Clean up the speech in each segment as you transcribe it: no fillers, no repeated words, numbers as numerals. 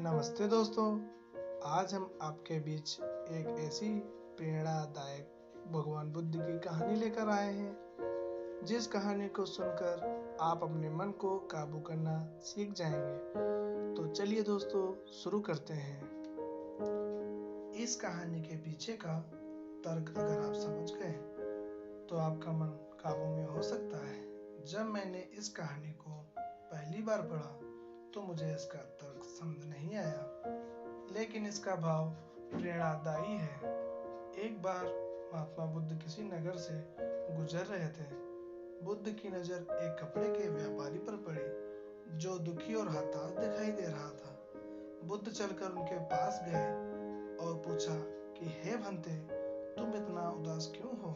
नमस्ते दोस्तों। आज हम आपके बीच एक ऐसी प्रेरणादायक भगवान बुद्ध की कहानी लेकर आए हैं जिस कहानी को सुनकर आप अपने मन को काबू करना सीख जाएंगे। तो चलिए दोस्तों, शुरू करते हैं। इस कहानी के पीछे का तर्क अगर आप समझ गए तो आपका मन काबू में हो सकता है। जब मैंने इस कहानी को पहली बार पढ़ा तो मुझे इसका तर्क समझ नहीं आया, लेकिन इसका भाव प्रेरणादायी है। एक बार महात्मा बुद्ध किसी नगर से गुजर रहे थे। बुद्ध की नज़र एक कपड़े के व्यापारी पर पड़ी जो दुखी और हताश दिखाई दे रहा था। बुद्ध चलकर उनके पास गए और पूछा कि हे भंते, तुम इतना उदास क्यों हो?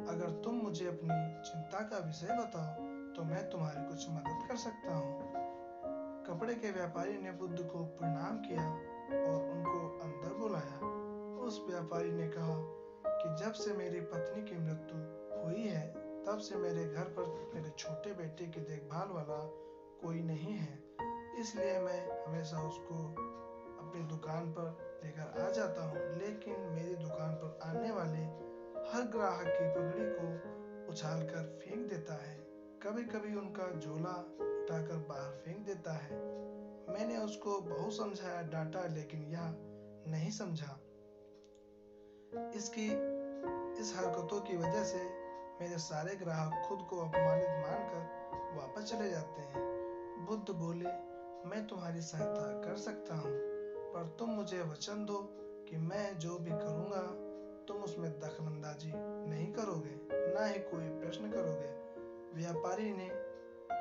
अगर तुम मुझे अपनी चिंता का विषय बताओ तो मैं तुम्हारी कुछ मदद कर सकता हूँ। कपड़े के व्यापारी ने बुद्ध को प्रणाम किया और उनको अंदर बुलाया। उस व्यापारी ने कहा कि जब से मेरी पत्नी की मृत्यु हुई है तब से मेरे घर पर मेरे छोटे बेटे की देखभाल वाला कोई नहीं है, इसलिए मैं हमेशा उसको अपनी दुकान पर लेकर आ जाता हूँ, लेकिन मेरी दुकान पर आने वाले हर ग्राहक की पगड़ी को उछालकर फेंक देता है। कभी कभी उनका झोला उठाकर बाहर फेंक देता है। मैंने उसको बहुत समझाया, डांटा, लेकिन यह नहीं समझा। इसकी इस हरकतों की वजह से मेरे सारे ग्राहक खुद को अपमानित मानकर वापस चले जाते हैं। बुद्ध बोले, मैं तुम्हारी सहायता कर सकता हूँ, पर तुम मुझे वचन दो कि मैं जो भी करूँगा तुम उसमें दखलंदाजी नहीं करोगे, ना ही कोई प्रश्न करोगे। व्यापारी ने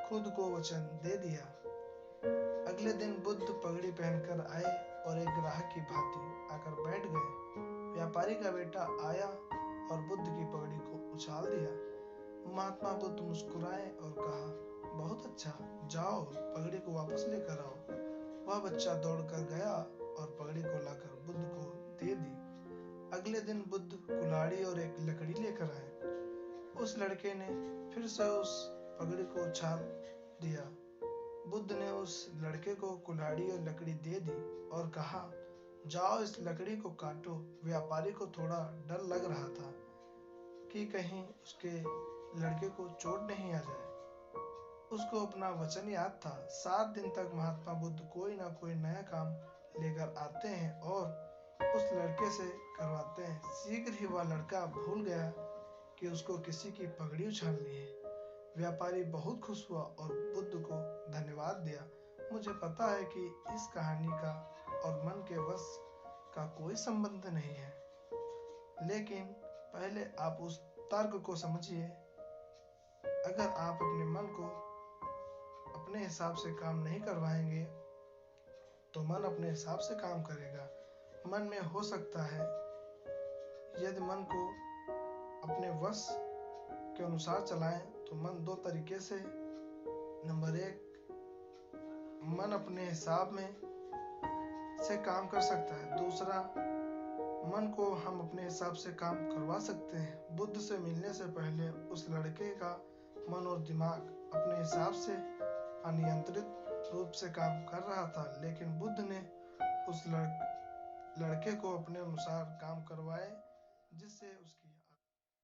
खुद को वचन दे दिया। अगले दिन बुद्ध पगड़ी पहनकर आए और एक ग्राहक की भांति आकर बैठ गए। व्यापारी का बेटा आया और बुद्ध की पगड़ी को उछाल दिया। महात्मा बुद्ध मुस्कुराए और कहा, बहुत अच्छा, जाओ पगड़ी को वापस लेकर आओ। वह बच्चा दौड़कर गया और पगड़ी को लाकर बुद्ध को दे दी। अगले दिन बुद्ध कुल्हाड़ी और एक लकड़ी लेकर आए। उस लड़के ने फिर से उस पगड़ी को उछाल दिया। बुद्ध ने उस लड़के को कुल्हाड़ी और लकड़ी दे दी और कहा, जाओ इस लकड़ी को काटो। व्यापारी को थोड़ा डर लग रहा था कि कहीं उसके लड़के को चोट नहीं आ जाए। उसको अपना वचन याद था। 7 दिन तक महात्मा बुद्ध कोई ना कोई नया काम लेकर आते हैं और उस लड़के से करवाते हैं। शीघ्र ही वह लड़का भूल गया कि उसको किसी की पगड़ी उछालनी है। व्यापारी बहुत खुश हुआ और बुद्ध को धन्यवाद दिया। मुझे पता है कि इस कहानी का और मन के वश का कोई संबंध नहीं है, लेकिन पहले आप उस तर्क को समझिए। अगर आप अपने मन को अपने हिसाब से काम नहीं करवाएंगे तो मन अपने हिसाब से काम करेगा। मन में हो सकता है, यदि मन को अपने वश के अनुसार चलाएं तो मन 2 तरीके से। नंबर 1, मन अपने हिसाब में से काम कर सकता है। दूसरा, मन को हम अपने हिसाब से काम करवा सकते हैं। बुद्ध से मिलने से पहले उस लड़के का मन और दिमाग अपने हिसाब से अनियंत्रित रूप से काम कर रहा था, लेकिन बुद्ध ने उस लड़के को अपने अनुसार काम करवाए, जिससे उसकी